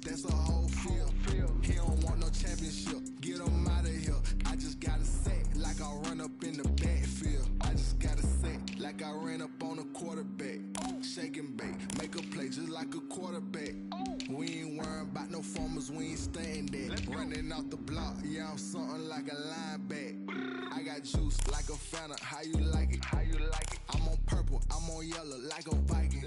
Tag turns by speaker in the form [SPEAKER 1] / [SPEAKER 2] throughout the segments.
[SPEAKER 1] that's a whole field. He don't want no championship, get him out of here. I just gotta say, like I run up in the backfield. I just gotta say, like I ran up on a quarterback. Shake and bake, make a play just like a quarterback. We ain't worrying about no formers, we ain't staying there. Running off the block, yeah, I'm something like a linebacker. I got juice like a Fanta, how you like it? I'm on purple, I'm on yellow like a Viking.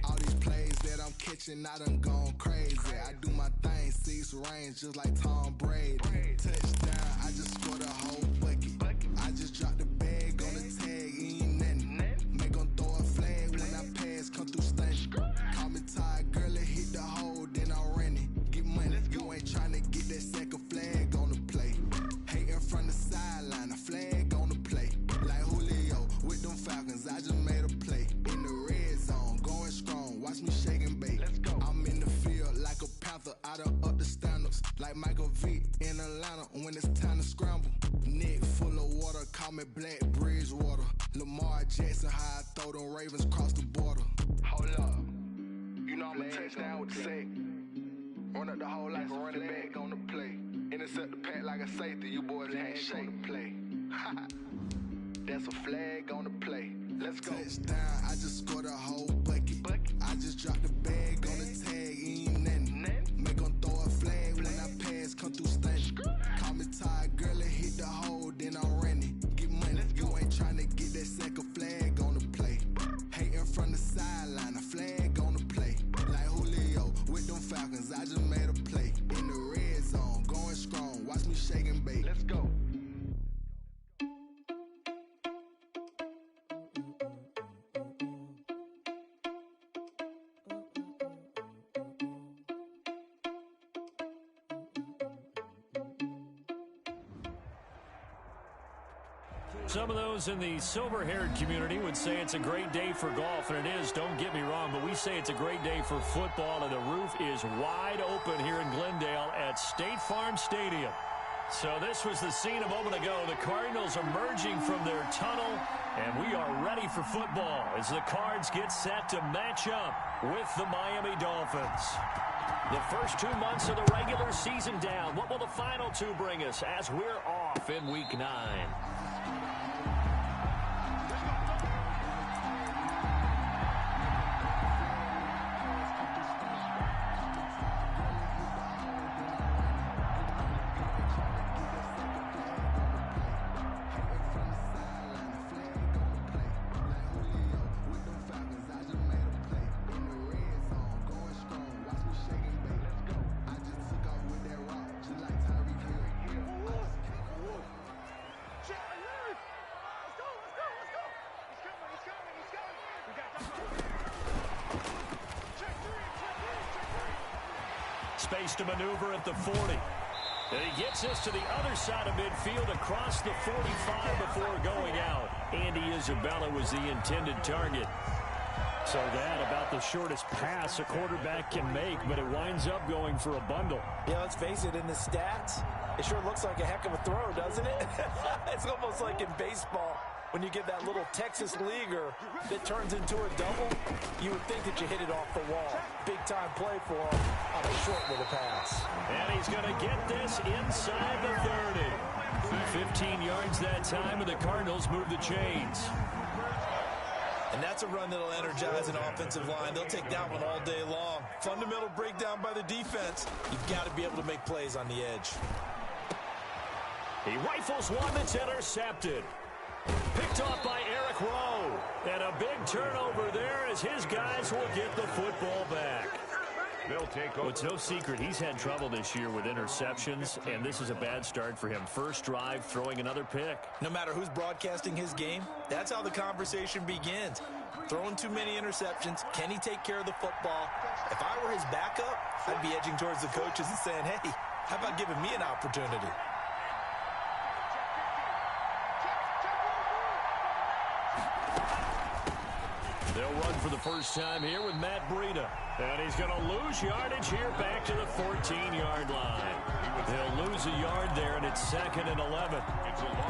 [SPEAKER 1] All these plays that I'm catching, I done gone crazy. I do my thing, 6 range just like Tom Brady. Touchdown, I just scored a whole bucket. I just dropped the bag on the tag, ain't nothing. Make 'em throw a flag when I pass, come through stunning. Call me tired, girl, it hit the hole, then I ran it. Get money, you ain't tryna get that second flag on the play. Hating from the sideline, a flag on the play. Like Julio with them Falcons, I just made a play. In the red zone, going strong, watch me shake and bake. I'm in the field like a panther, I done up the standards. Like Michael Vick in Atlanta when it's time to scramble. Neck full of water, call me Black Bridgewater. Lamar Jackson, how I throw them Ravens across the border. Hold up, you know I'm a touchdown with the sack. Run up the whole like a running back on the play. Intercept the pack like a safety, you boys ain't shake the play. That's a flag on the play. Let's go. Touchdown, I just scored a whole bucket. I just dropped the bag on the tag, ain't nothing. Make 'em throw a flag when I pass, come through stunning. Call me tired, girl, it hit the hole, then I ran it. Get money, you ain't tryna get that second flag on the play. Hating from the sideline, a flag on the play. Like Julio with them Falcons, I just made a play. In the red zone, going strong, watch me shake and bake. Let's go.
[SPEAKER 2] Some of those in the silver-haired community would say it's a great day for golf, and it is, don't get me wrong, but we say it's a great day for football, and the roof is wide open here in Glendale at State Farm Stadium. So this was the scene a moment ago. The Cardinals emerging from their tunnel, and we are ready for football as the Cards get set to match up with the Miami Dolphins. The first 2 months of the regular season down. What will the final 2 bring us as we're off in Week 9? Space to maneuver at the 40. And he gets us to the other side of midfield across the 45 before going out. Andy Isabella was the intended target. So that about the shortest pass a quarterback can make, but it winds up going for a bundle.
[SPEAKER 3] Yeah, let's face it, in the stats, it sure looks like a heck of a throw, doesn't it? It's almost like in baseball. When you get that little Texas leaguer that turns into a double, you would think that you hit it off the wall. Big time play for him on a short little pass.
[SPEAKER 2] And he's going to get this inside the 30. 15 yards that time, and the Cardinals move the chains.
[SPEAKER 3] And that's a run that'll energize an offensive line. They'll take that one all day long. Fundamental breakdown by the defense. You've got to be able to make plays on the edge.
[SPEAKER 2] He rifles one that's intercepted. Picked off by Eric Rowe. And a big turnover there as his guys will get the football back.
[SPEAKER 4] They'll take over.
[SPEAKER 2] Well, it's no secret he's had trouble this year with interceptions, and this is a bad start for him. First drive, throwing another pick.
[SPEAKER 3] No matter who's broadcasting his game, that's how the conversation begins. Throwing too many interceptions. Can he take care of the football? If I were his backup, I'd be edging towards the coaches and saying, hey, how about giving me an opportunity?
[SPEAKER 2] They'll run for the first time here with Matt Breida. And he's going to lose yardage here back to the 14-yard line. They'll lose a yard there, and it's 2nd and 11.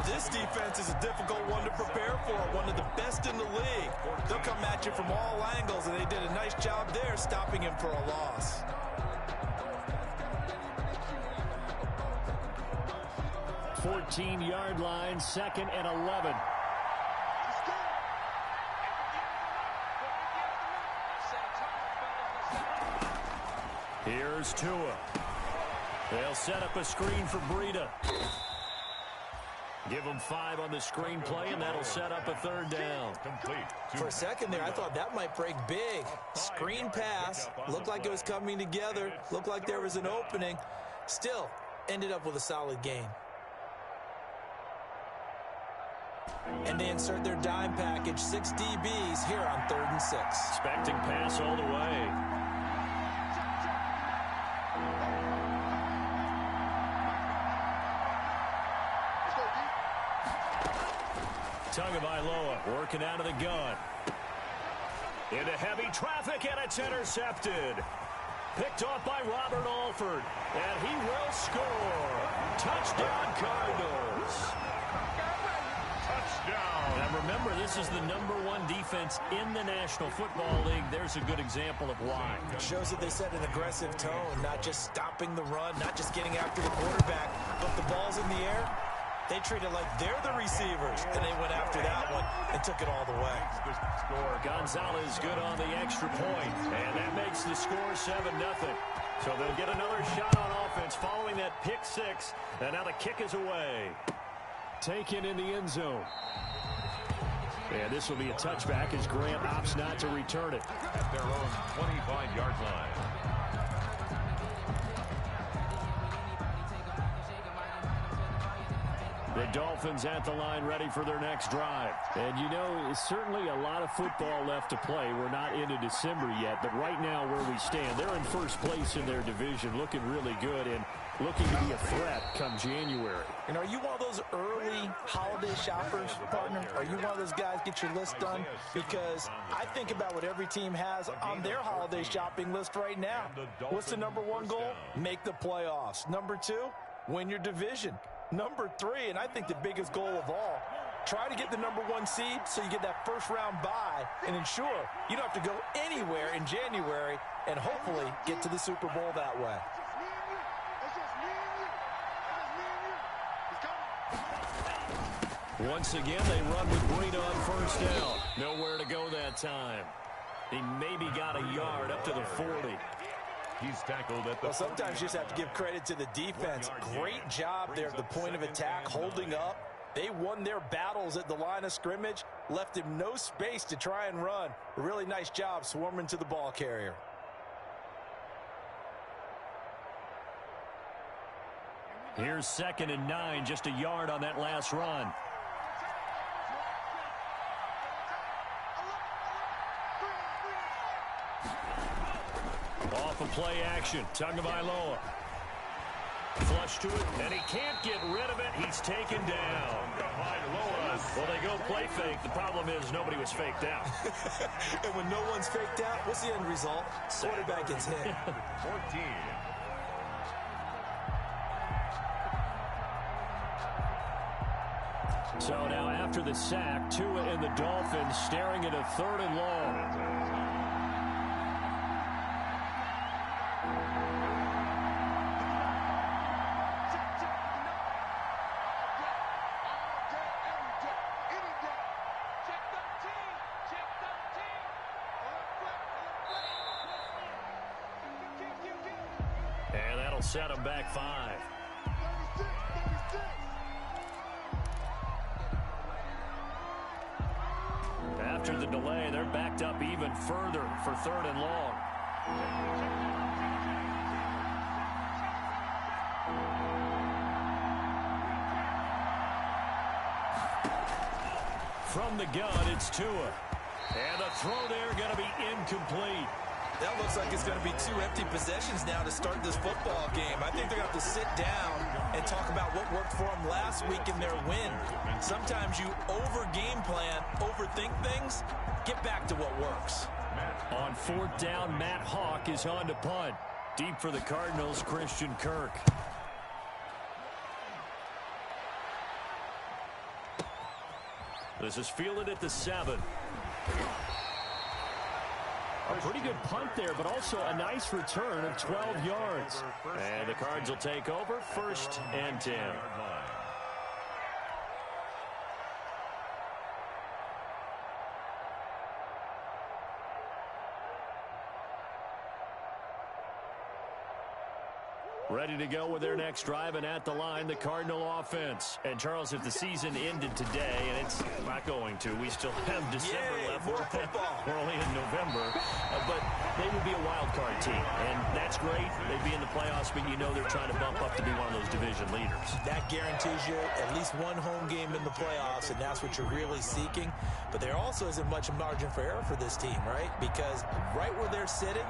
[SPEAKER 3] This defense is a difficult one to prepare for, one of the best in the league. They'll come at you from all angles, and they did a nice job there stopping him for a loss.
[SPEAKER 2] 14-yard line, 2nd and 11. Here's Tua. They'll set up a screen for Breida. Give them 5 on the screen play, and that'll set up a 3rd down.
[SPEAKER 3] For a second there, I thought that might break big. Screen pass. Looked like it was coming together. Looked like there was an opening. Still, ended up with a solid gain. And they insert their dime package, 6 DBs here on 3rd and 6.
[SPEAKER 2] Expecting pass all the way. Tagovailoa working out of the gun. Into heavy traffic, and it's intercepted. Picked off by Robert Alford, and he will score. Touchdown, Cardinals. Touchdown. Now remember, this is the #1 defense in the National Football League. There's a good example of why.
[SPEAKER 3] It shows that they set an aggressive tone, not just stopping the run, not just getting after the quarterback, but the ball's in the air. They treat it like they're the receivers, and they went after that one and took it all the way.
[SPEAKER 2] Gonzalez good on the extra point, and that makes the score 7-0. So they'll get another shot on offense following that pick 6, and now the kick is away. Taken in the end zone. And this will be a touchback as Grant opts not to return it.
[SPEAKER 4] At their own 25-yard line.
[SPEAKER 2] The Dolphins at the line ready for their next drive. And, you know, certainly a lot of football left to play. We're not into December yet, but right now where we stand, they're in first place in their division, looking really good and looking to be a threat come January.
[SPEAKER 3] And are you one of those early holiday shoppers, partner? Are you one of those guys get your list done? Because I think about what every team has on their holiday shopping list right now. What's the #1 goal? Make the playoffs. #2, win your division. #3, and I think the biggest goal of all, try to get the #1 seed so you get that first-round bye and ensure you don't have to go anywhere in January and hopefully get to the Super Bowl that way.
[SPEAKER 2] Once again, they run with Breida on first down. Nowhere to go that time. He maybe got a yard up to the 40.
[SPEAKER 4] He's tackled at the
[SPEAKER 3] Well, sometimes you just have to give credit to the defense. Great job there at the point of attack, holding up. They won their battles at the line of scrimmage, left him no space to try and run. A really nice job swarming to the ball carrier.
[SPEAKER 2] Here's 2nd and 9, just a yard on that last run. Off of play action, Tagovailoa. Flush to it, and he can't get rid of it. He's taken down. Well, they go play fake. The problem is nobody was faked out.
[SPEAKER 3] And when no one's faked out, what's the end result? Quarterback gets hit.
[SPEAKER 4] 14.
[SPEAKER 2] So now after the sack, Tua and the Dolphins staring at a 3rd and long. And that'll set them back 5. After the delay, they're backed up even further for 3rd and long. From the gun, it's Tua. And the throw there going to be incomplete.
[SPEAKER 3] That looks like it's going to be 2 empty possessions now to start this football game. I think they're going to have to sit down and talk about what worked for them last week in their win. Sometimes you over-game plan, overthink things. Get back to what works.
[SPEAKER 2] On 4th down, Matt Hawk is on to punt. Deep for the Cardinals, Christian Kirk. This is fielded at the 7. A pretty good punt there, but also a nice return of 12 yards. And the Cards will take over 1st and 10. Ready to go with their next drive, and at the line, the Cardinal offense. And, Charles, if the season ended today, and it's not going to, we still have December left.
[SPEAKER 3] More football.
[SPEAKER 2] We're only in November. But they would be a wild card team, and that's great. They'd be in the playoffs, but you know they're trying to bump up to be one of those division leaders.
[SPEAKER 3] That guarantees you at least one home game in the playoffs, and that's what you're really seeking. But there also isn't much margin for error for this team, right? Because right where they're sitting,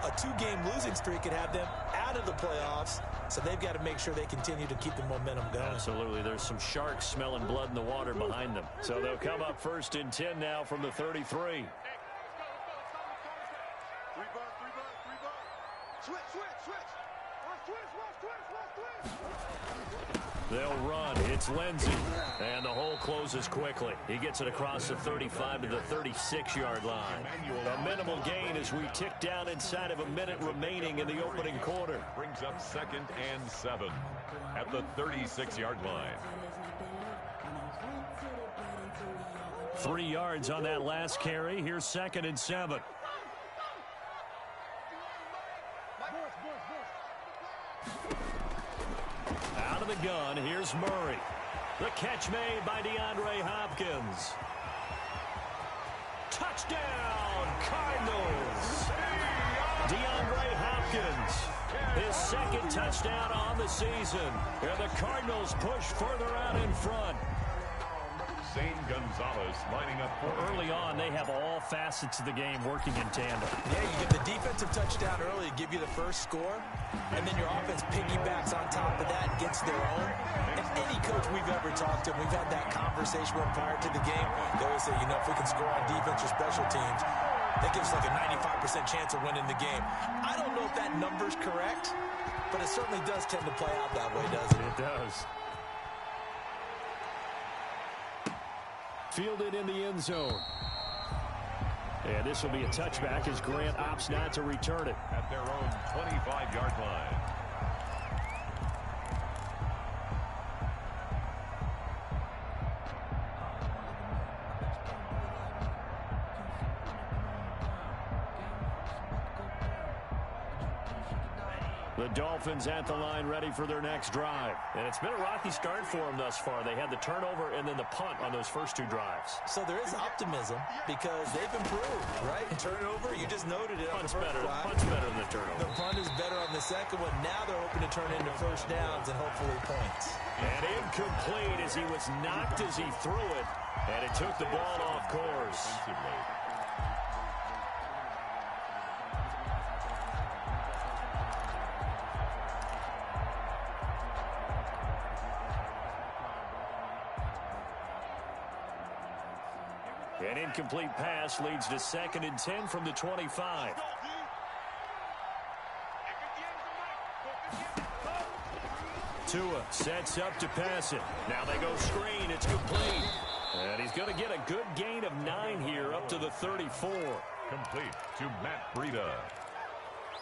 [SPEAKER 3] a 2-game losing streak could have them out of the playoffs, so they've got to make sure they continue to keep the momentum going.
[SPEAKER 2] Absolutely. There's some sharks smelling blood in the water behind them. So they'll come up 1st and 10 now from the 33. They'll run. It's Lindsey. And the hole closes quickly. He gets it across the 35 to the 36-yard line. A minimal gain as we tick down inside of a minute remaining in the opening quarter.
[SPEAKER 4] Brings up 2nd and 7 at the 36-yard line.
[SPEAKER 2] 3 yards on that last carry. Here's 2nd and 7. Out of the gun, here's Murray. The catch made by DeAndre Hopkins. Touchdown, Cardinals! DeAndre Hopkins, his 2nd touchdown on the season. And the Cardinals push further out in front.
[SPEAKER 4] Zane Gonzalez lining up for
[SPEAKER 2] early on. They have all facets of the game working in tandem.
[SPEAKER 3] Yeah, you get the defensive touchdown early to give you the first score, and then your offense piggybacks on top of that and gets their own. And any coach we've ever talked to, we've had that conversation with prior to the game. They always say, you know, if we can score on defense or special teams, that gives like a 95% chance of winning the game. I don't know if that number's correct, but it certainly does tend to play out that way, doesn't it?
[SPEAKER 2] It does. Fielded in the end zone. And this will be a touchback as Grant opts not to return it.
[SPEAKER 4] At their own 25-yard line.
[SPEAKER 2] The Dolphins at the line ready for their next drive. And it's been a rocky start for them thus far. They had the turnover and then the punt on those first 2 drives.
[SPEAKER 3] So there is optimism because they've improved, right? Turnover, you just noted it.
[SPEAKER 2] Punt's better than the turnover.
[SPEAKER 3] The punt is better on the second one. Now they're hoping to turn into first downs and hopefully points.
[SPEAKER 2] And incomplete as he was knocked as he threw it. And it took the ball off course. An incomplete pass leads to 2nd and 10 from the 25. Tua sets up to pass it. Now they go screen. It's complete. And he's going to get a good gain of 9 here up to the 34.
[SPEAKER 4] Complete to Matt Breida.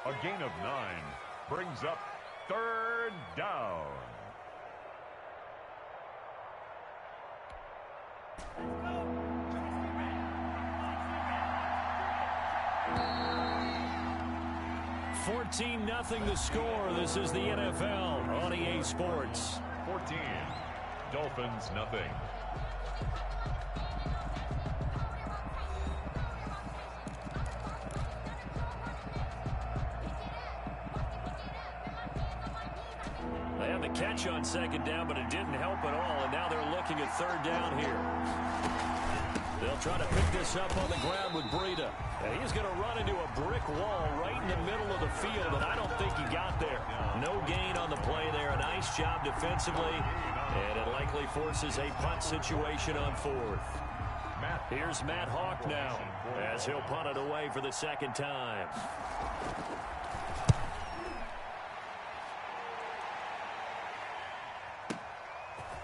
[SPEAKER 4] A gain of 9 brings up 3rd down.
[SPEAKER 2] Nothing the score. This is the NFL on EA Sports.
[SPEAKER 4] 14. Dolphins nothing.
[SPEAKER 2] They had the catch on 2nd down, but it didn't help at all, and now they're looking at 3rd down here. They'll try to pick this up on the ground with Breida. And he's going to run into a brick wall right in the middle of the field, and I don't think he got there. No gain on the play there. A nice job defensively, and it likely forces a punt situation on 4th. Here's Matt Hawk now as he'll punt it away for the 2nd time.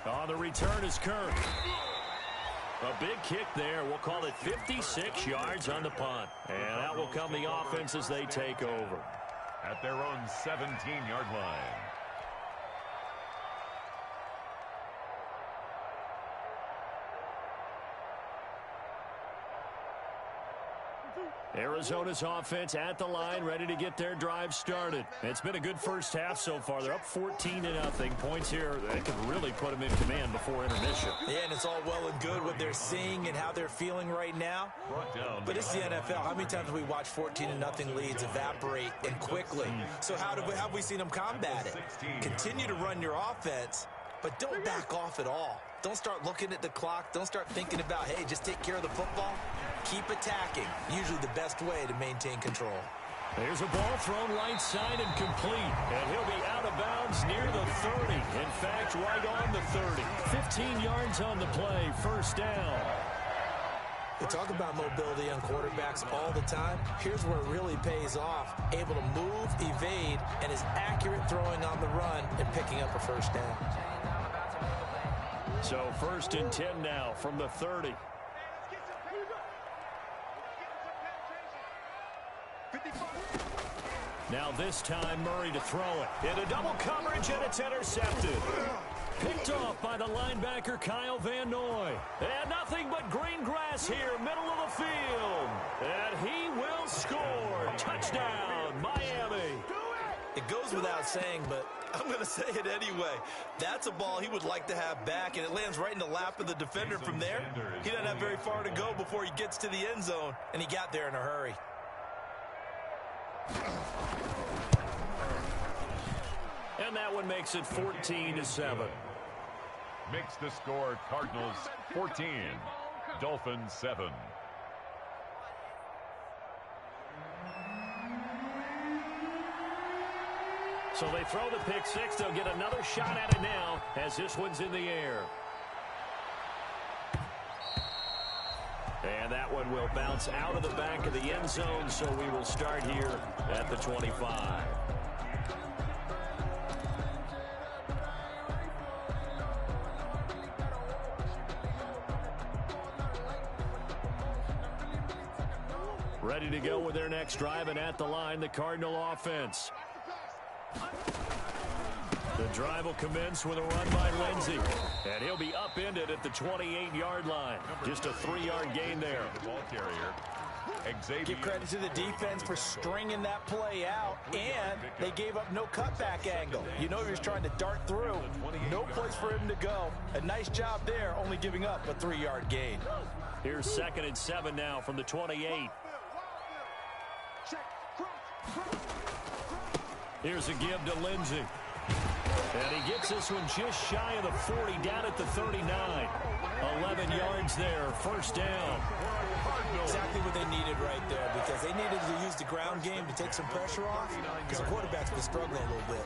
[SPEAKER 2] On the return is Kirk. A big kick there. We'll call it 56 yards on the punt. And out will come the offense as they take over.
[SPEAKER 4] At their own 17-yard line.
[SPEAKER 2] Arizona's offense at the line, ready to get their drive started. It's been a good first half so far. They're up 14-0. Points here, they could really put them in command before intermission.
[SPEAKER 3] Yeah, and it's all well and good what they're seeing and how they're feeling right now. But it's the NFL. How many times have we watched 14-0 leads evaporate and quickly? So how have we seen them combat it? Continue to run your offense, but don't back off at all. Don't start looking at the clock. Don't start thinking about, hey, just take care of the football. Keep attacking. Usually the best way to maintain control.
[SPEAKER 2] There's a ball thrown right side and complete. And he'll be out of bounds near the 30. In fact, right on the 30. 15 yards on the play. First down.
[SPEAKER 3] We talk about mobility on quarterbacks all the time. Here's where it really pays off. Able to move, evade, and is accurate throwing on the run and picking up a first down.
[SPEAKER 2] So 1st and 10 now from the 30. Now this time Murray to throw it. Into double coverage, and it's intercepted. Picked off by the linebacker Kyle Van Noy. And nothing but green grass here, middle of the field. And he will score. Touchdown, Miami.
[SPEAKER 3] It goes without saying, but I'm going to say it anyway. That's a ball he would like to have back, and it lands right in the lap of the defender from there. He doesn't have very far to go before he gets to the end zone, and he got there in a hurry.
[SPEAKER 2] And that one makes it 14-7.
[SPEAKER 4] Makes the score Cardinals 14, Dolphins 7.
[SPEAKER 2] So they throw the pick six. They'll get another shot at it now as this one's in the air. And that one will bounce out of the back of the end zone, so we will start here at the 25. Ready to go with their next drive, and at the line, the Cardinal offense. The drive will commence with a run by Lindsey. And he'll be upended at the 28-yard line. Just a 3-yard gain there.
[SPEAKER 4] The ball carrier.
[SPEAKER 3] Give credit to the defense for stringing that play out, and they gave up no cutback angle. You know he was trying to dart through. No place for him to go. A nice job there, only giving up a 3-yard gain.
[SPEAKER 2] Here's 2nd and 7 now from the 28. Here's a give to Lindsey. And he gets this one just shy of the 40, down at the 39. 11 yards there, first down.
[SPEAKER 3] Exactly what they needed right there, because they needed to use the ground game to take some pressure off, because the quarterback's been struggling a little bit.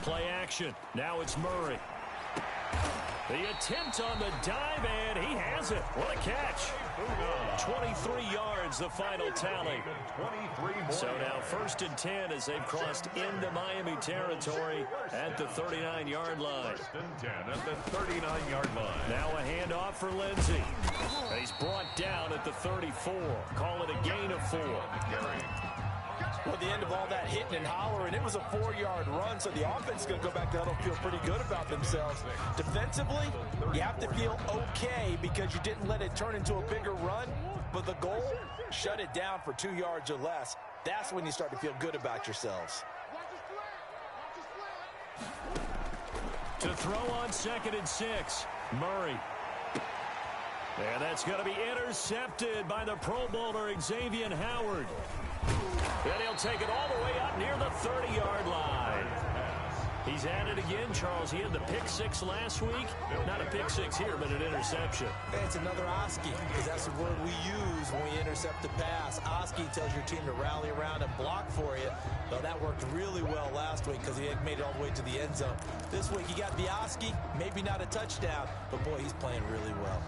[SPEAKER 2] Play action. Now it's Murray. The attempt on the dive, and he has it. What a catch. 23 yards, the final tally. So now 1st and 10 as they've crossed into Miami territory at the 39-yard line.
[SPEAKER 4] 1st and 10 at the 39-yard line.
[SPEAKER 2] Now a handoff for Lindsey. He's brought down at the 34. Call it a gain of 4.
[SPEAKER 3] Well, at the end of all that hitting and hollering, it was a 4-yard run, so the offense is going to go back to huddle and feel pretty good about themselves. Defensively, you have to feel okay because you didn't let it turn into a bigger run, but the goal, shut it down for 2 yards or less. That's when you start to feel good about yourselves.
[SPEAKER 2] To throw on 2nd and 6, Murray. And that's going to be intercepted by the Pro Bowler Xavier Howard. And he'll take it all the way up near the 30-yard line. He's at it again, Charles. He had the pick six last week. Not a pick six here, but an interception.
[SPEAKER 3] It's another Oski, because that's the word we use when we intercept the pass. Oski tells your team to rally around and block for you. Well, that worked really well last week because he had made it all the way to the end zone. This week he got the Oski, maybe not a touchdown, but boy, he's playing really well.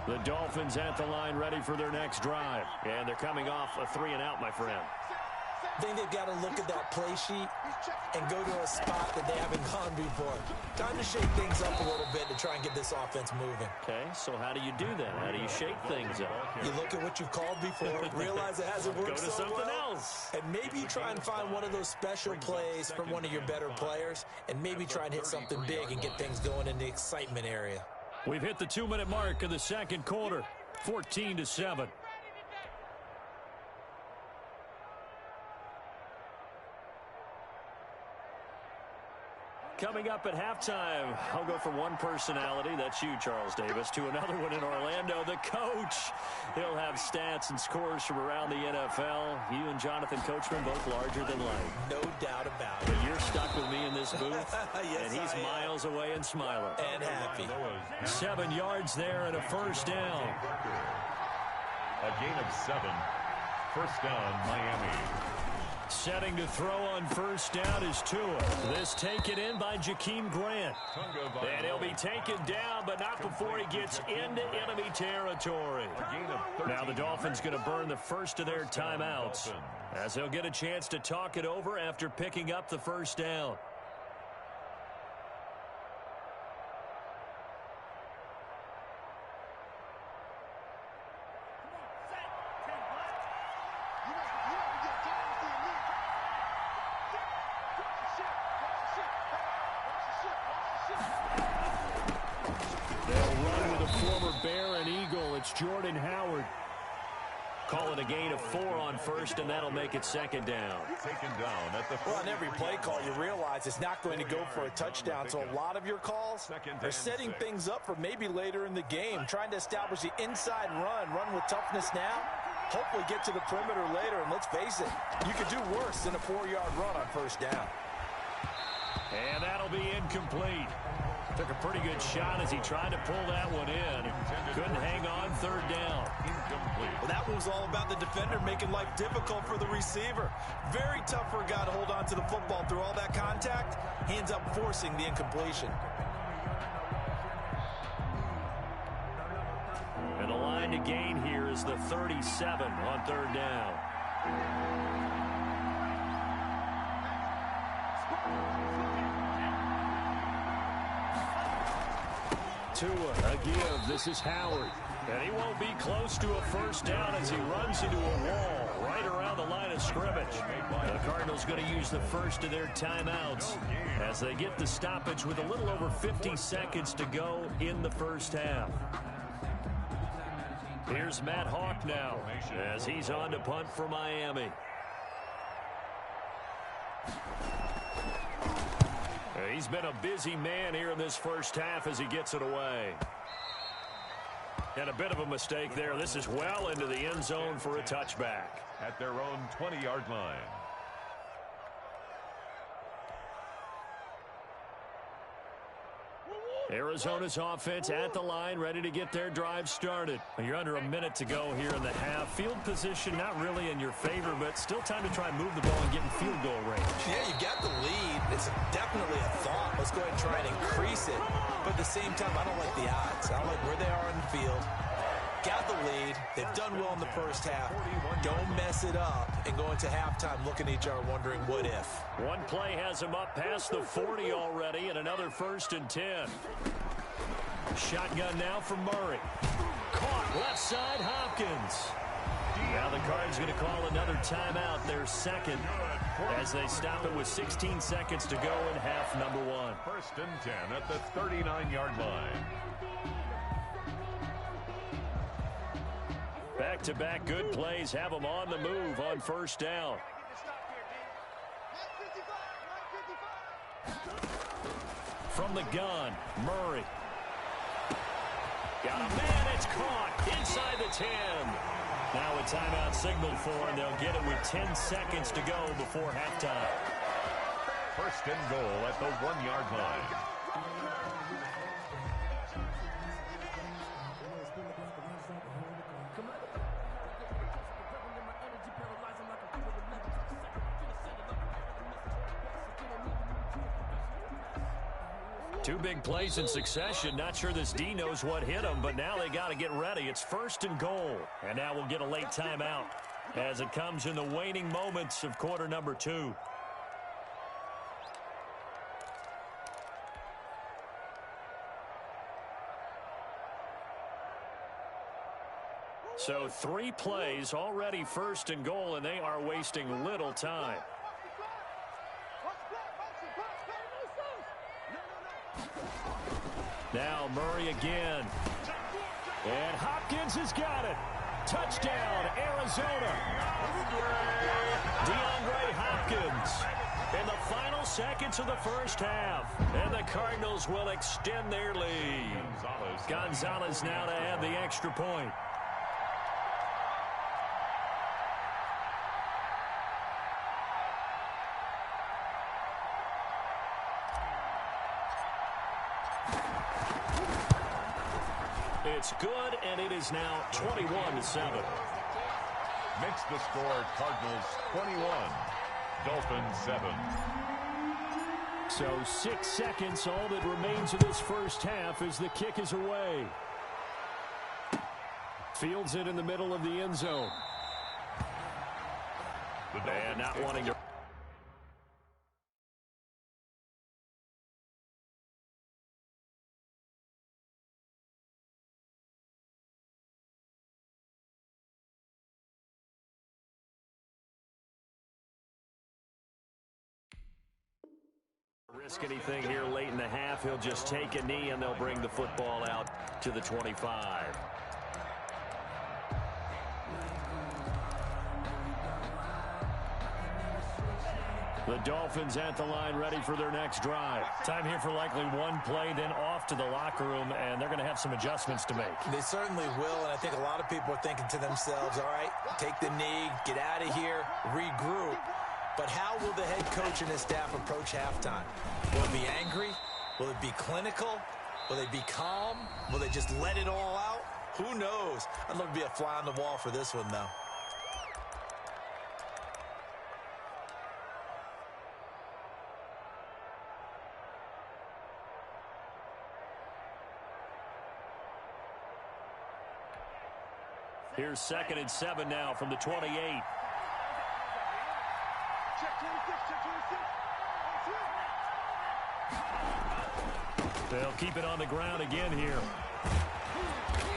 [SPEAKER 2] The Dolphins at the line ready for their next drive. And they're coming off a 3-and-out, my friend.
[SPEAKER 3] I think they've got to look at that play sheet and go to a spot that they haven't gone before. Time to shake things up a little bit to try and get this offense moving.
[SPEAKER 2] Okay, so how do you do that? How do you shake things up?
[SPEAKER 3] You look at what you've called before, realize it hasn't worked
[SPEAKER 2] Go to
[SPEAKER 3] so
[SPEAKER 2] something
[SPEAKER 3] well,
[SPEAKER 2] else.
[SPEAKER 3] and maybe you try and find one of those special plays from one of your better players, and maybe try and hit something big and get things going in the excitement area.
[SPEAKER 2] We've hit the 2-minute mark of the second quarter, 14-7. Coming up at halftime, I'll go from one personality, that's you, Charles Davis, to another one in Orlando, the coach. He'll have stats and scores from around the NFL. You and Jonathan Coachman both larger than life.
[SPEAKER 3] No doubt about it.
[SPEAKER 2] But you're stuck with me in this booth,
[SPEAKER 3] Yes,
[SPEAKER 2] and he's miles away and smiling.
[SPEAKER 3] And happy.
[SPEAKER 2] 7 yards there and a first down.
[SPEAKER 4] A gain of 7. First down, Miami.
[SPEAKER 2] Setting to throw on first down is Tua. This taken in by Jakeem Grant. And he'll be taken down, but not before he gets into enemy territory. Now the Dolphins going to burn the first of their timeouts, as they'll get a chance to talk it over after picking up the first down. Jordan Howard. Calling a gain of 4 on first, and that'll make it second down.
[SPEAKER 4] Taken down at the
[SPEAKER 3] Well, on every play call, you realize it's not going to go for a touchdown, so a lot of your calls are setting things up for maybe later in the game, trying to establish the inside run with toughness now, hopefully get to the perimeter later, and let's face it, you could do worse than a 4-yard run on first down.
[SPEAKER 2] And that'll be incomplete. Took a pretty good shot as he tried to pull that one in. Couldn't hang on, third down.
[SPEAKER 3] Well, that one was all about the defender making life difficult for the receiver. Very tough for a guy to hold on to the football through all that contact. He ends up forcing the incompletion.
[SPEAKER 2] And the line to gain here is the 37 on third down. Tua, a give. This is Howard. And he won't be close to a first down as he runs into a wall right around the line of scrimmage. The Cardinals going to use the first of their timeouts as they get the stoppage with a little over 50 seconds to go in the first half. Here's Matt Hawk now as he's on to punt for Miami. He's been a busy man here in this first half as he gets it away. And a bit of a mistake there. This is well into the end zone for a touchback.
[SPEAKER 4] At their own 20-yard line.
[SPEAKER 2] Arizona's offense at the line, ready to get their drive started. You're under a minute to go here in the half. Field position not really in your favor, but still time to try and move the ball and get in field goal range.
[SPEAKER 3] Yeah, you got the lead. It's definitely a thought. Let's go ahead and try and increase it. But at the same time, I don't like the odds. I don't like where they are in the field. Got the lead. They've done well in the first half. Don't mess it up and go into halftime looking at each other wondering what if.
[SPEAKER 2] One play has him up past the 40 already, and another 1st and 10. Shotgun now from Murray. Caught left side, Hopkins. Now the Cards going to call another timeout, their second, as they stop it with 16 seconds to go in half number 1.
[SPEAKER 4] 1st and 10 at the 39-yard line.
[SPEAKER 2] Back-to-back good plays have them on the move on first down. From the gun, Murray. Got a man, it's caught inside the 10. Now a timeout signaled for, and they'll get it with 10 seconds to go before halftime.
[SPEAKER 4] 1st and goal at the 1-yard line.
[SPEAKER 2] Two big plays in succession. Not sure this D knows what hit him, but now they got to get ready. It's 1st and goal. And now we'll get a late timeout. as it comes in the waning moments of quarter number 2. So 3 plays already first and goal, and they are wasting little time. Now Murray again. And Hopkins has got it. Touchdown, Arizona. DeAndre Hopkins in the final seconds of the first half. And the Cardinals will extend their lead. Gonzalez now to add the extra point. It's good, and it is now 21-7.
[SPEAKER 4] Makes the score Cardinals 21, Dolphins 7.
[SPEAKER 2] So 6 seconds, all that remains of this first half as the kick is away. Fields it in the middle of the end zone. And not wanting to... risk anything here late in the half. He'll just take a knee and they'll bring the football out to the 25. The Dolphins at the line ready for their next drive. Time here for likely one play, then off to the locker room, and they're going to have some adjustments to make.
[SPEAKER 3] They certainly will, and I think a lot of people are thinking to themselves, all right, take the knee, get out of here, regroup. But how will the head coach and his staff approach halftime? Will it be angry? Will it be clinical? Will they be calm? Will they just let it all out? Who knows? I'd love to be a fly on the wall for this one, though.
[SPEAKER 2] Here's 2nd and 7 now from the 28. They'll keep it on the ground again here.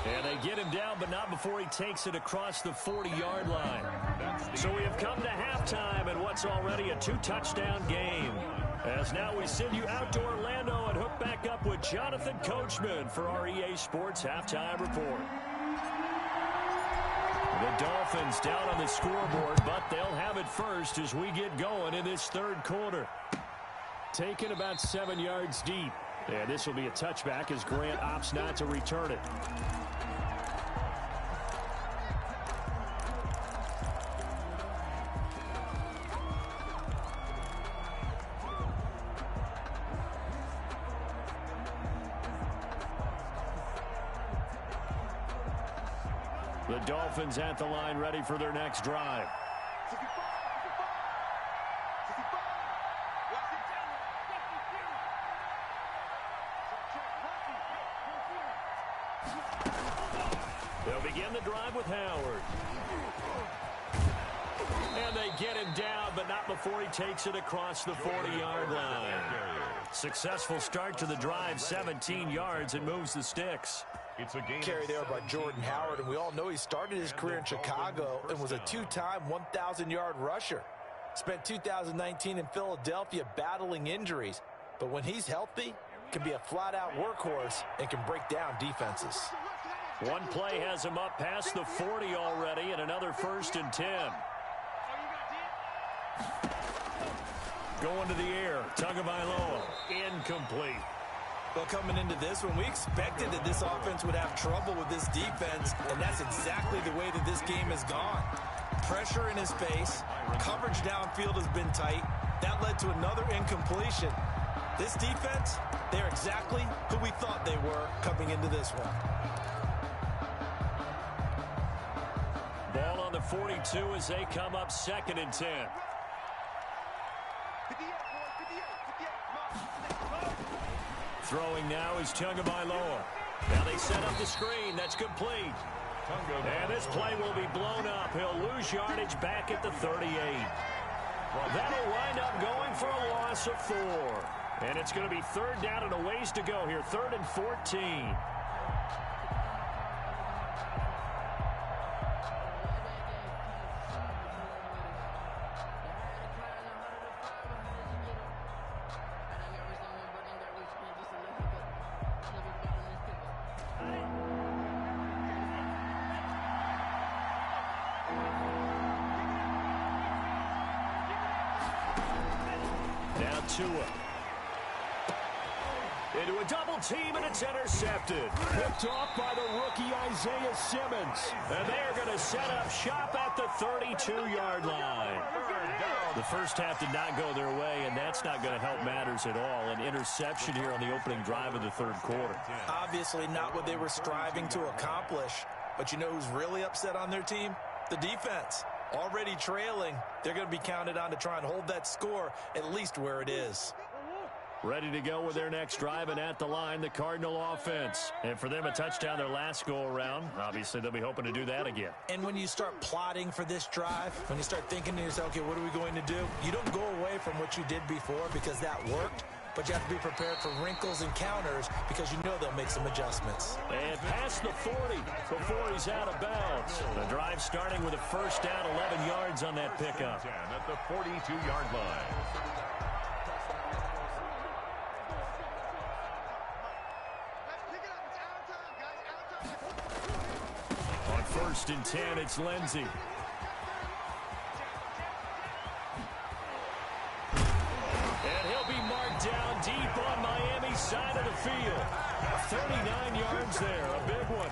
[SPEAKER 2] And they get him down, but not before he takes it across the 40-yard line. So we have come to halftime in what's already a 2-touchdown game. As now we send you out to Orlando and hook back up with Jonathan Coachman for our EA Sports Halftime Report. The Dolphins down on the scoreboard, but they'll have it first as we get going in this third quarter. Taken about 7 yards deep. And this will be a touchback as Grant opts not to return it. The Dolphins at the line ready for their next drive. They'll begin the drive with Howard. And they get him down, but not before he takes it across the 40-yard line. Successful start to the drive, 17 yards, and moves the sticks.
[SPEAKER 3] It's a carry there by Jordan Howard, and we all know he started his career in Chicago and was a 2-time 1,000-yard rusher. Spent 2019 in Philadelphia battling injuries, but when he's healthy, can be a flat-out workhorse and can break down defenses.
[SPEAKER 2] One play has him up past the 40 already, and another 1st and 10. Going to the air, Tagovailoa, incomplete.
[SPEAKER 3] Well, coming into this one, we expected that this offense would have trouble with this defense, and that's exactly the way that this game has gone. Pressure in his face, coverage downfield has been tight. That led to another incompletion. This defense, they're exactly who we thought they were coming into this one.
[SPEAKER 2] Ball on the 42 as they come up 2nd and 10. Throwing now is Tagovailoa. Now they set up the screen. That's complete. And this play will be blown up. He'll lose yardage back at the 38. That'll wind up going for a loss of 4. And it's going to be third down and a ways to go here. 3rd and 14. Tua. Into a double team, and it's intercepted. Picked off by the rookie Isaiah Simmons. And they're going to set up shop at the 32-yard line. The first half did not go their way, and that's not going to help matters at all. An interception here on the opening drive of the third quarter.
[SPEAKER 3] Obviously not what they were striving to accomplish. But you know who's really upset on their team? The defense. Already trailing, they're going to be counted on to try and hold that score at least where it is.
[SPEAKER 2] Ready to go with their next drive, and at the line, the Cardinal offense. And for them, a touchdown their last go-around. Obviously, they'll be hoping to do that again.
[SPEAKER 3] And when you start plotting for this drive, when you start thinking to yourself, okay, what are we going to do? You don't go away from what you did before because that worked. But you have to be prepared for wrinkles and counters because you know they'll make some adjustments.
[SPEAKER 2] And past the 40 before he's out of bounds. The drive starting with a first down, 11 yards on that pickup.
[SPEAKER 4] At the 42-yard line.
[SPEAKER 2] On 1st and 10, it's Lindsey. Down deep on Miami's side of the field. 39 yards there, a big one.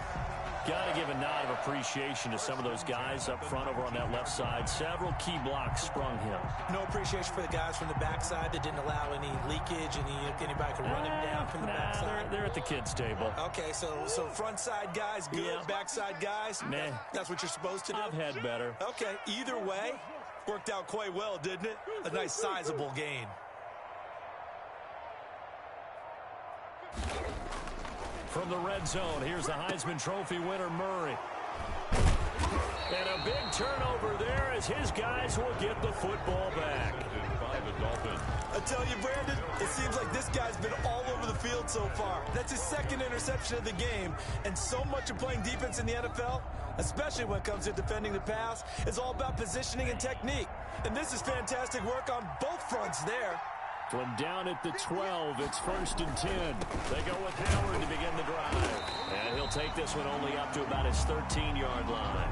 [SPEAKER 2] Got to give a nod of appreciation to some of those guys up front over on that left side. Several key blocks sprung him.
[SPEAKER 3] No appreciation for the guys from the backside that didn't allow any leakage, anybody could run him down from the backside.
[SPEAKER 2] They're at the kids' table.
[SPEAKER 3] Okay, so front side guys, good. Yeah. Backside guys,
[SPEAKER 2] nah.
[SPEAKER 3] That's what you're supposed to do?
[SPEAKER 2] I've had better.
[SPEAKER 3] Okay, either way, worked out quite well, didn't it? A nice sizable gain.
[SPEAKER 2] From the red zone, here's the Heisman Trophy winner, Murray. And a big turnover there as his guys will get the football back.
[SPEAKER 4] By the Dolphins.
[SPEAKER 3] I tell you, Brandon, it seems like this guy's been all over the field so far. That's his second interception of the game. And so much of playing defense in the NFL, especially when it comes to defending the pass, is all about positioning and technique. And this is fantastic work on both fronts there.
[SPEAKER 2] From down at the 12, it's 1st and 10. They go with Howard to begin the drive. And he'll take this one only up to about his 13-yard line.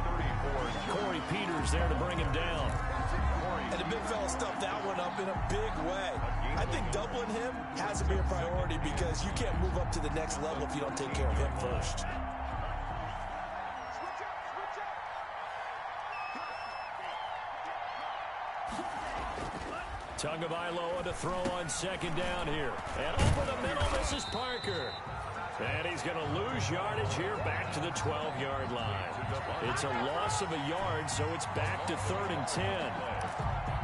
[SPEAKER 2] Corey Peters there to bring him down.
[SPEAKER 3] And the big fella stuffed that one up in a big way. I think doubling him has to be a priority because you can't move up to the next level if you don't take care of him first.
[SPEAKER 2] Tagovailoa to throw on 2nd down here. And over the middle, this is Parker. And he's going to lose yardage here back to the 12-yard line. It's a loss of a yard, so it's back to 3rd and 10.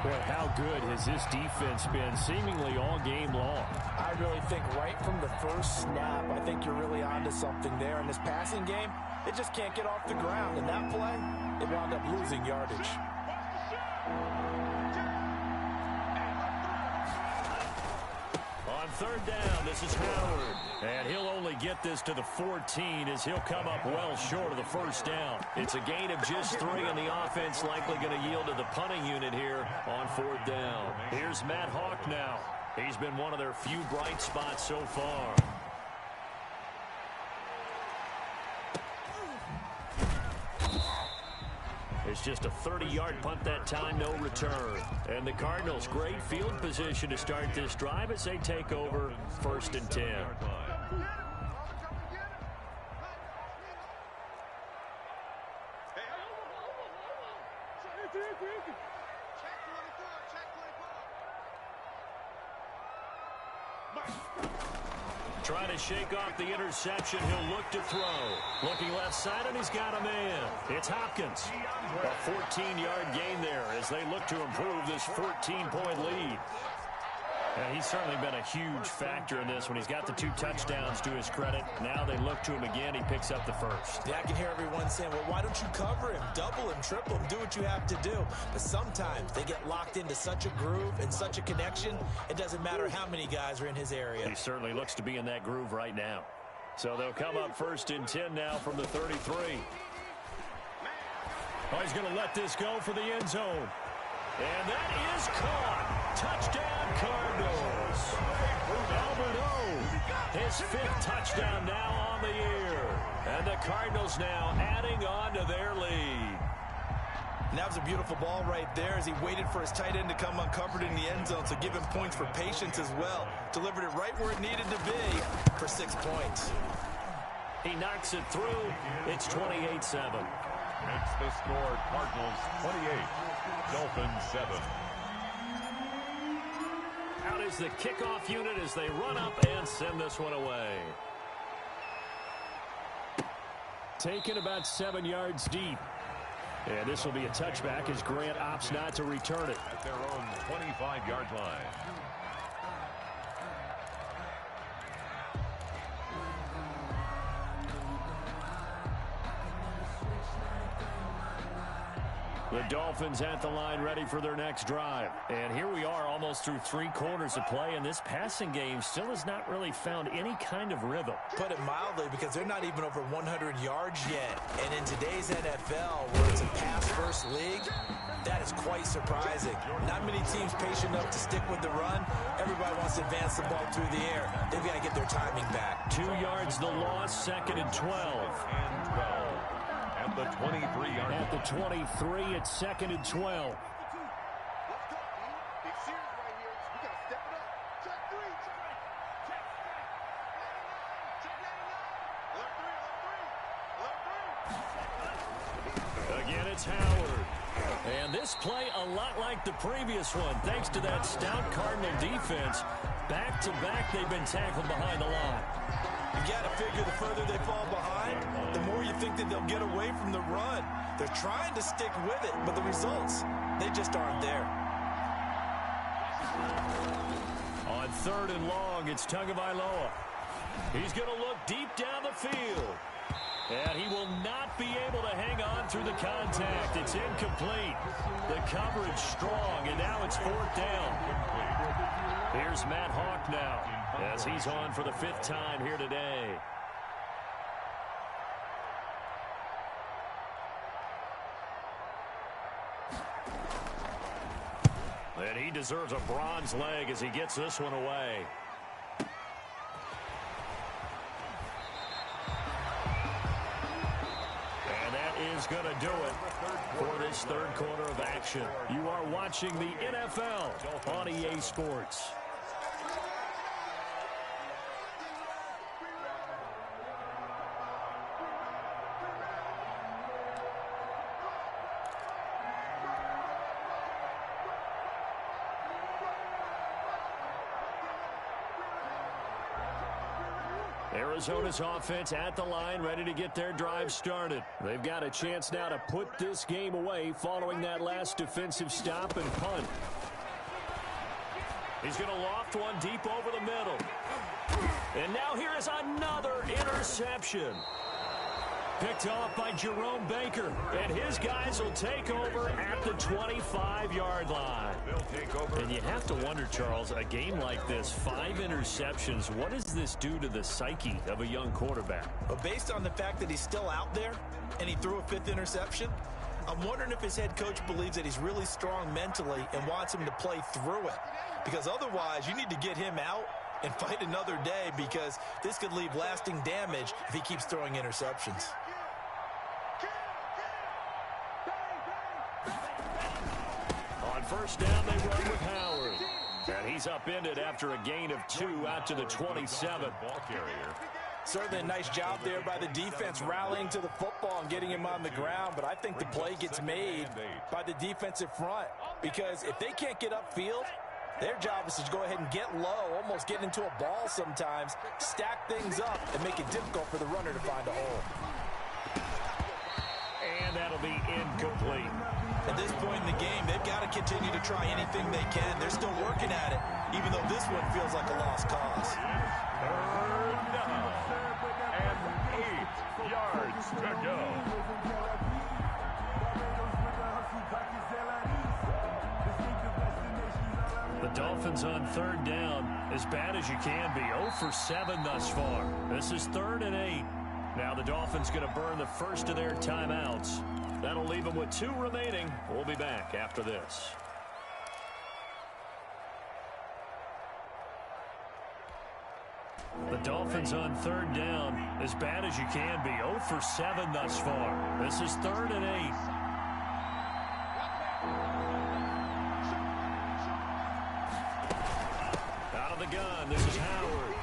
[SPEAKER 2] Boy, how good has this defense been seemingly all game long?
[SPEAKER 3] I really think right from the first snap, I think you're really onto something there. In this passing game, it just can't get off the ground. And that play, it wound up losing yardage.
[SPEAKER 2] On 3rd down, this is Howard. And he'll only get this to the 14 as he'll come up well short of the first down. It's a gain of just 3, and the offense likely going to yield to the punting unit here on 4th down. Here's Matt Hawk now. He's been one of their few bright spots so far. It's just a 30-yard punt that time, no return. And the Cardinals, great field position to start this drive as they take over 1st and 10. Trying to shake off the interception. He'll look to throw. Looking left side, and he's got a man. It's Hopkins. A 14-yard gain there as they look to improve this 14-point lead. Yeah, he's certainly been a huge factor in this when he's got the 2 touchdowns to his credit. Now they look to him again. He picks up the first.
[SPEAKER 3] Yeah, I can hear everyone saying, well, why don't you cover him, double him, triple him, do what you have to do. But sometimes they get locked into such a groove and such a connection, it doesn't matter how many guys are in his area.
[SPEAKER 2] He certainly looks to be in that groove right now. So they'll come up 1st and 10 now from the 33. Oh, he's going to let this go for the end zone. And that is caught. Touchdown, Cardinals. Alberto, his 5th touchdown now on the year. And the Cardinals now adding on to their lead.
[SPEAKER 3] And that was a beautiful ball right there as he waited for his tight end to come uncovered in the end zone, so give him points for patience as well. Delivered it right where it needed to be for 6 points.
[SPEAKER 2] He knocks it through. It's 28-7.
[SPEAKER 4] Makes the score Cardinals 28, Dolphins 7.
[SPEAKER 2] Out is the kickoff unit as they run up and send this one away. Taken about 7 yards deep. And this will be a touchback as Grant opts not to return it.
[SPEAKER 4] At their own 25-yard line.
[SPEAKER 2] The Dolphins at the line ready for their next drive. And here we are almost through 3 quarters of play, and this passing game still has not really found any kind of rhythm.
[SPEAKER 3] Put it mildly, because they're not even over 100 yards yet. And in today's NFL, where it's a pass-first league, that is quite surprising. Not many teams patient enough to stick with the run. Everybody wants to advance the ball through the air. They've got to get their timing back.
[SPEAKER 2] 2 yards the loss, 2nd and 12.
[SPEAKER 4] And 12. At the 23-yard line.
[SPEAKER 2] At the 23, it's 2nd and 12. Again, it's Howard. And this play a lot like the previous one, thanks to that stout Cardinal defense. Back-to-back, they've been tackled behind the line.
[SPEAKER 3] You got to figure the further they fall behind, the more you think that they'll get away from the run. They're trying to stick with it, but the results, they just aren't there.
[SPEAKER 2] On 3rd and long, it's Tagovailoa. He's going to look deep down the field. And he will not be able to hang on through the contact. It's incomplete. The coverage strong, and now it's 4th down. Here's Matt Hawk now, as he's on for the 5th time here today. And he deserves a bronze leg as he gets this one away. And that is going to do it for this 3rd quarter of action. You are watching the NFL on EA Sports. Arizona's offense at the line, ready to get their drive started. They've got a chance now to put this game away following that last defensive stop and punt. He's going to loft one deep over the middle. And now here is another interception. Picked off by Jerome Baker. And his guys will take over at the 25-yard line.
[SPEAKER 4] They'll take over.
[SPEAKER 2] And you have to wonder, Charles, a game like this, 5 interceptions, what does this do to the psyche of a young quarterback?
[SPEAKER 3] But based on the fact that he's still out there and he threw a 5th interception, I'm wondering if his head coach believes that he's really strong mentally and wants him to play through it. Because otherwise, you need to get him out and fight another day, because this could leave lasting damage if he keeps throwing interceptions.
[SPEAKER 2] On 1st down, they run with Howard. And he's upended after a gain of 2 out to the 27.
[SPEAKER 4] Ball carrier.
[SPEAKER 3] Certainly a nice job there by the defense rallying to the football and getting him on the ground, but I think the play gets made by the defensive front, because if they can't get upfield, their job is to go ahead and get low, almost get into a ball sometimes, stack things up, and make it difficult for the runner to find a hole.
[SPEAKER 2] And that'll be incomplete.
[SPEAKER 3] At this point in the game. They've got to continue to try anything they can. They're still working at it, even though this one feels like a lost cause.
[SPEAKER 4] 3rd down and 8 yards to go.
[SPEAKER 2] The Dolphins on 3rd down, as bad as you can be. 0 for 7 thus far. This is 3rd and 8. Now the Dolphins going to burn the first of their timeouts. That'll leave them with 2 remaining. We'll be back after this. The Dolphins on 3rd down, as bad as you can be. 0 for 7 thus far. This is 3rd and 8. Out of the gun, this is Howard.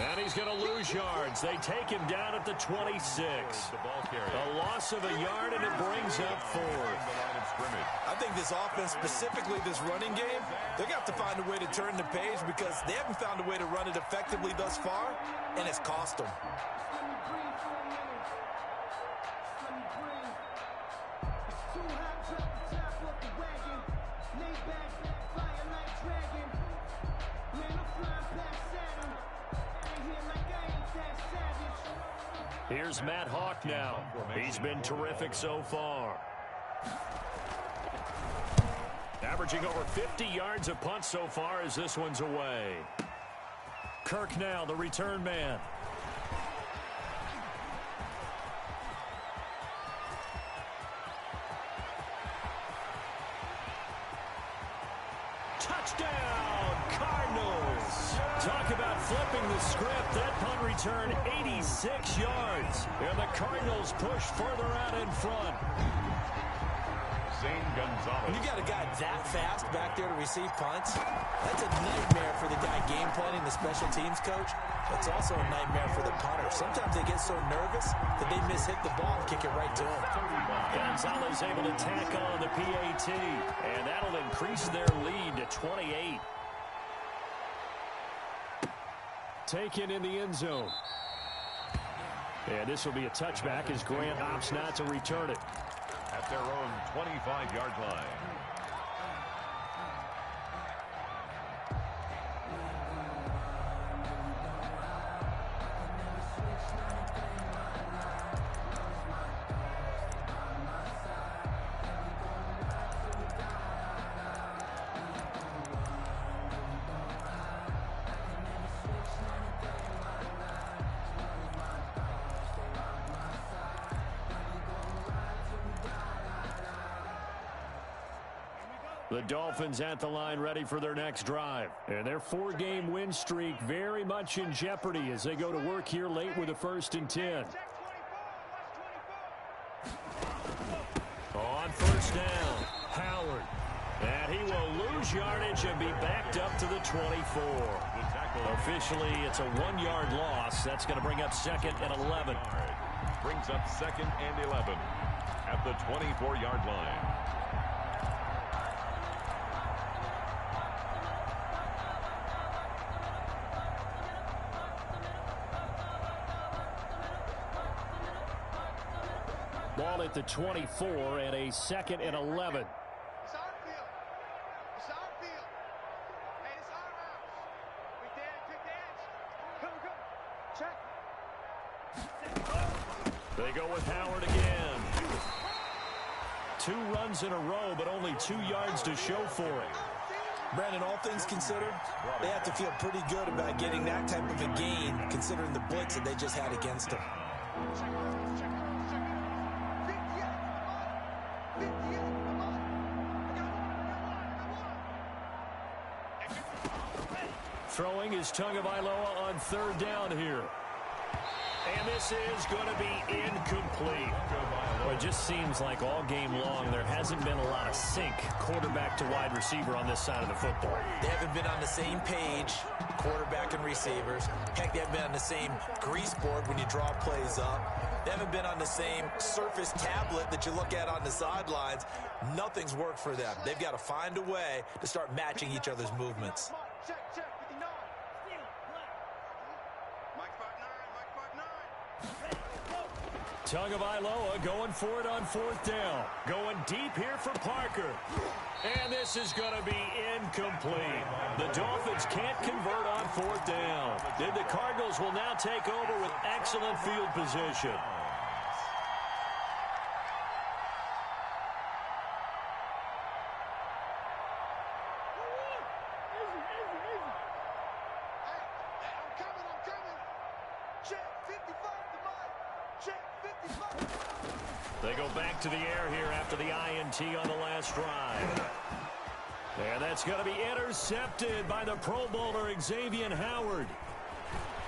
[SPEAKER 2] And he's going to lose yards. They take him down at the 26. A loss of a yard, and it brings up 4th.
[SPEAKER 3] I think this offense, specifically this running game, they're going to have to find a way to turn the page because they haven't found a way to run it effectively thus far, and it's cost them.
[SPEAKER 2] Here's Matt Hawk now. He's been terrific so far. Averaging over 50 yards a punt so far as this one's away. Kirk now, the return man. Touchdown, Cardinals. Talk about flipping the script. That punt return 86 yards. And the Cardinals push further out in front.
[SPEAKER 4] Gonzalez.
[SPEAKER 3] When you got a guy that fast back there to receive punts, that's a nightmare for the guy game planning, the special teams coach. It's also a nightmare for the punter. Sometimes they get so nervous that they miss-hit the ball and kick it right to him.
[SPEAKER 2] Gonzalez able to tack on the PAT, and that'll increase their lead to 28. Taken in the end zone. And this will be a touchback as Grant opts not to return it.
[SPEAKER 4] At their own 25-yard line.
[SPEAKER 2] The Dolphins at the line ready for their next drive. And their 4-game win streak very much in jeopardy as they go to work here late with a 1st and 10. On 1st down, Howard. And he will lose yardage and be backed up to the 24. Officially, it's a 1-yard loss. That's going to bring up 2nd and 11.
[SPEAKER 4] Brings up 2nd and 11 at the 24-yard line.
[SPEAKER 2] Ball at the 24 and a 2nd and 11.
[SPEAKER 5] It's our field. It's our field. Hey, it's our house. Big dance. Check.
[SPEAKER 2] They go with Howard again. 2 runs in a row, but only 2 yards to show for it.
[SPEAKER 3] Brandon, all things considered, they have to feel pretty good about getting that type of a gain, considering the blitz that they just had against them.
[SPEAKER 2] Throwing is Tagovailoa on 3rd down here. And this is going to be incomplete. Well, it just seems like all game long there hasn't been a lot of sync quarterback to wide receiver on this side of the football.
[SPEAKER 3] They haven't been on the same page, quarterback and receivers. Heck, they haven't been on the same grease board when you draw plays up. They haven't been on the same surface tablet that you look at on the sidelines. Nothing's worked for them. They've got to find a way to start matching each other's movements.
[SPEAKER 5] Check, 59. Mike 5'9", Mike 5'9".
[SPEAKER 2] Tagovailoa going for it on 4th down. Going deep here for Parker. And this is going to be incomplete. The Dolphins can't convert on 4th down. And the Cardinals will now take over with excellent field position. They go back to the air here after the INT on the last drive. And that's going to be intercepted by the Pro Bowler, Xavier Howard.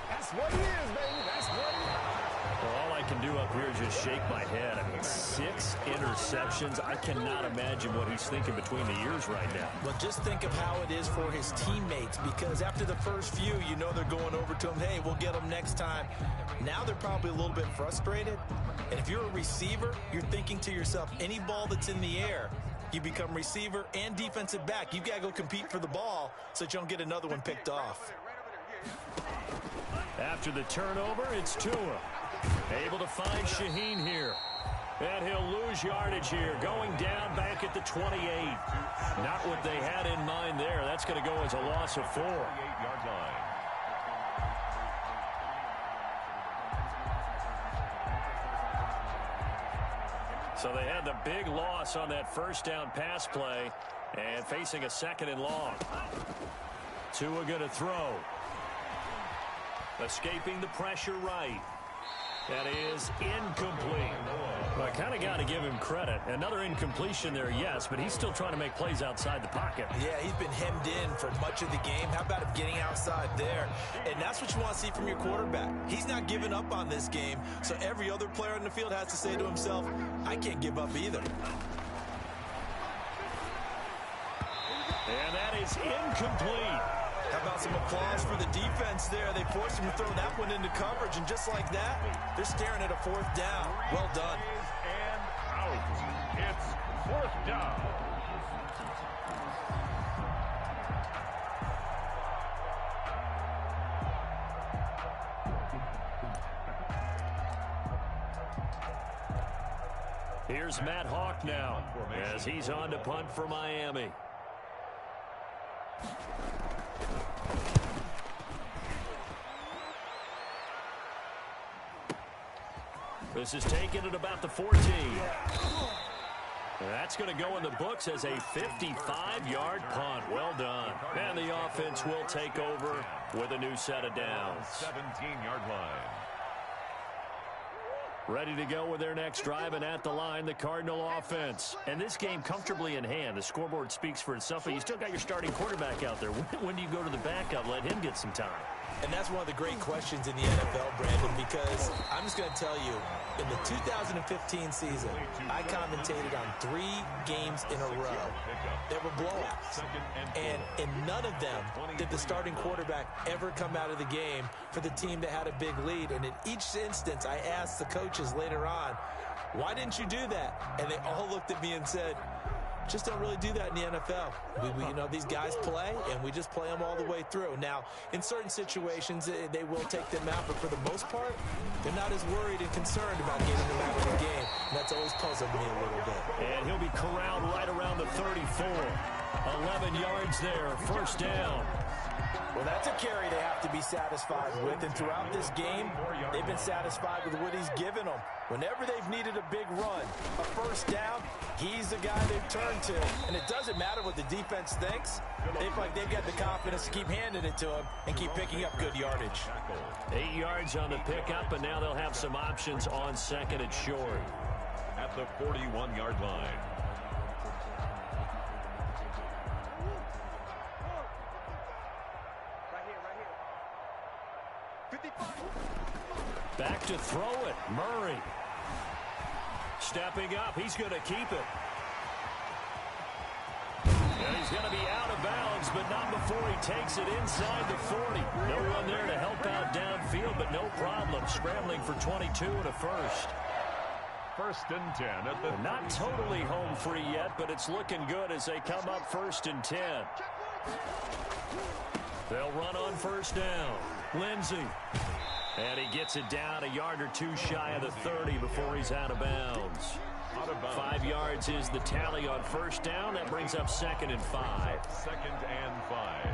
[SPEAKER 6] That's what he is, baby. That's what he is.
[SPEAKER 2] Well, all I can do up here is just shake my head. I mean, 6 interceptions. I cannot imagine what he's thinking between the ears right now.
[SPEAKER 3] Well, just think of how it is for his teammates, because after the first few, you know they're going over to him, hey, we'll get them next time. Now they're probably a little bit frustrated. And if you're a receiver, you're thinking to yourself, any ball that's in the air, you become receiver and defensive back. You've got to go compete for the ball so that you don't get another one picked off.
[SPEAKER 2] After the turnover, it's Tua. Able to find Shaheen here. And he'll lose yardage here. Going down back at the 28. Not what they had in mind there. That's going to go as a loss of 4.
[SPEAKER 4] 8-yard line.
[SPEAKER 2] So they had the big loss on that first down pass play and facing a 2nd and long. Tua going to throw. Escaping the pressure right. That is incomplete. Well, I kind of got to give him credit. Another incompletion there, yes, but he's still trying to make plays outside the pocket.
[SPEAKER 3] Yeah, he's been hemmed in for much of the game. How about him getting outside there? And that's what you want to see from your quarterback. He's not giving up on this game, so every other player on the field has to say to himself, I can't give up either.
[SPEAKER 2] And that is incomplete.
[SPEAKER 3] How about some applause for the defense there? They forced him to throw that one into coverage, and just like that, they're staring at a 4th down. Well done.
[SPEAKER 4] And out. It's 4th down.
[SPEAKER 2] Here's Matt Hawk now as he's on to punt for Miami. This is taken at about the 14. That's going to go in the books as a 55-yard punt. Well done. And the offense will take over with a new set of downs.
[SPEAKER 4] 17-yard line.
[SPEAKER 2] Ready to go with their next drive, and at the line, the Cardinal offense. And this game comfortably in hand. The scoreboard speaks for itself, but you still got your starting quarterback out there. When do you go to the backup, let him get some time?
[SPEAKER 3] And that's one of the great questions in the NFL, Brandon, because I'm just going to tell you, in the 2015 season, I commentated on 3 games in a row that were blowouts. And in none of them did the starting quarterback ever come out of the game for the team that had a big lead. And in each instance, I asked the coaches later on, why didn't you do that? And they all looked at me and said, just don't really do that in the NFL. You know, these guys play, and we just play them all the way through. Now, in certain situations, they will take them out, but for the most part, they're not as worried and concerned about getting them out of the game. And that's always puzzled me a little bit.
[SPEAKER 2] And he'll be corralled right around the 34. 11 yards there, 1st down.
[SPEAKER 3] Well, that's a carry they have to be satisfied with, and throughout this game, they've been satisfied with what he's given them. Whenever they've needed a big run, a 1st down, he's the guy they've turned to. And it doesn't matter what the defense thinks. They feel like they've got the confidence to keep handing it to him and keep picking up good yardage.
[SPEAKER 2] 8 yards on the pickup, and now they'll have some options on 2nd and short.
[SPEAKER 4] At the 41-yard line.
[SPEAKER 2] Back to throw it, Murray. Stepping up, he's going to keep it. And he's going to be out of bounds, but not before he takes it inside the 40. No one there to help out downfield, but no problem. Scrambling for 22 and a 1st.
[SPEAKER 4] 1st and 10 at the...
[SPEAKER 2] Not totally home free yet, but it's looking good as they come up 1st and 10. They'll run on 1st down. Lindsey. And he gets it down a yard or two shy of the 30 before he's out of bounds.
[SPEAKER 4] 5
[SPEAKER 2] yards is the tally on first down. That brings up 2nd and 5.
[SPEAKER 4] 2nd and 5.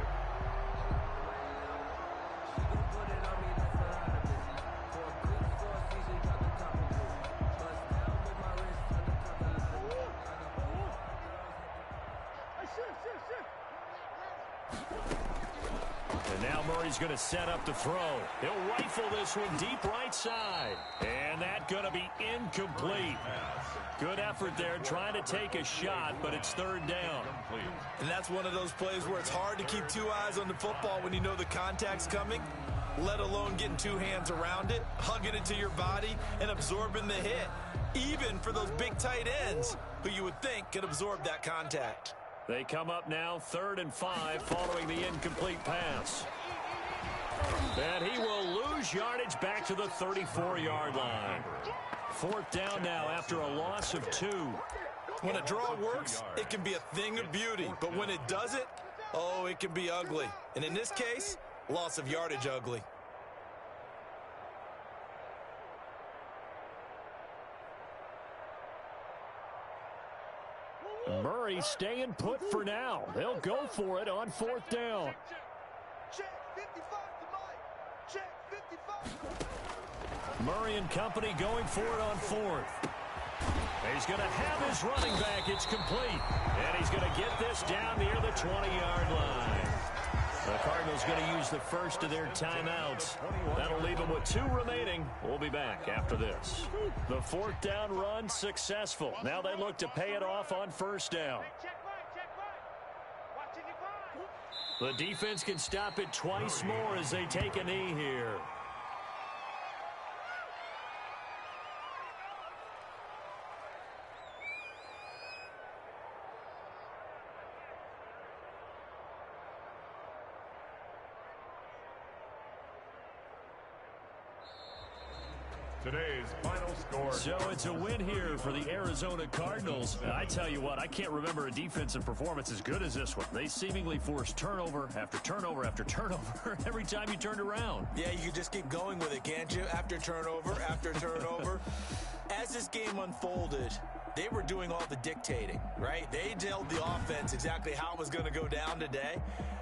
[SPEAKER 2] And now Murray's going to set up the throw. He'll rifle this one deep right side. And that's going to be incomplete. Good effort there trying to take a shot, but it's 3rd down.
[SPEAKER 3] And that's one of those plays where it's hard to keep 2 eyes on the football when you know the contact's coming, let alone getting 2 hands around it, hugging it to your body, and absorbing the hit, even for those big tight ends who you would think could absorb that contact.
[SPEAKER 2] They come up now 3rd and 5 following the incomplete pass. And he will lose yardage back to the 34-yard line. 4th down now after a loss of 2.
[SPEAKER 3] When a draw works, it can be a thing of beauty. But when it doesn't, oh, it can be ugly. And in this case, loss of yardage ugly.
[SPEAKER 2] Murray staying put for now. They'll go for it on 4th down.
[SPEAKER 5] Check 55 to Mike. Check 55.
[SPEAKER 2] Murray and company going for it on 4th. He's going to have his running back. It's complete. And he's going to get this down near the 20-yard line. The Cardinals going to use the first of their timeouts. That'll leave them with 2 remaining. We'll be back after this. The 4th down run successful. Now they look to pay it off on 1st down. The defense can stop it twice more as they take a knee here.
[SPEAKER 4] Today's final score.
[SPEAKER 2] So it's a win here for the Arizona Cardinals. I tell you what, I can't remember a defensive performance as good as this one. They seemingly forced turnover after turnover after turnover every time you turned around.
[SPEAKER 3] Yeah, you can just keep going with it, can't you? After turnover, after turnover. As this game unfolded, they were doing all the dictating, right? They told the offense exactly how it was going to go down today.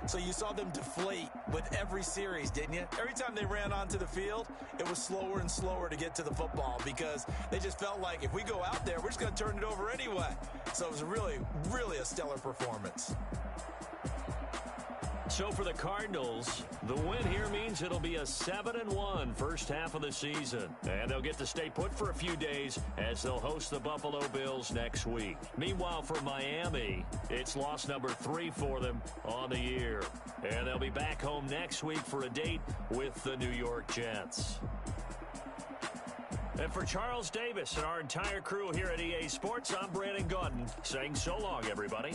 [SPEAKER 3] So you saw them deflate with every series, didn't you? Every time they ran onto the field, it was slower and slower to get to the football because they just felt like if we go out there, we're just going to turn it over anyway. So it was really, really a stellar performance.
[SPEAKER 2] So for the Cardinals, the win here means it'll be a 7-1 first half of the season. And they'll get to stay put for a few days as they'll host the Buffalo Bills next week. Meanwhile, for Miami, it's loss number 3 for them on the year. And they'll be back home next week for a date with the New York Jets. And for Charles Davis and our entire crew here at EA Sports, I'm Brandon Gaudin saying so long, everybody.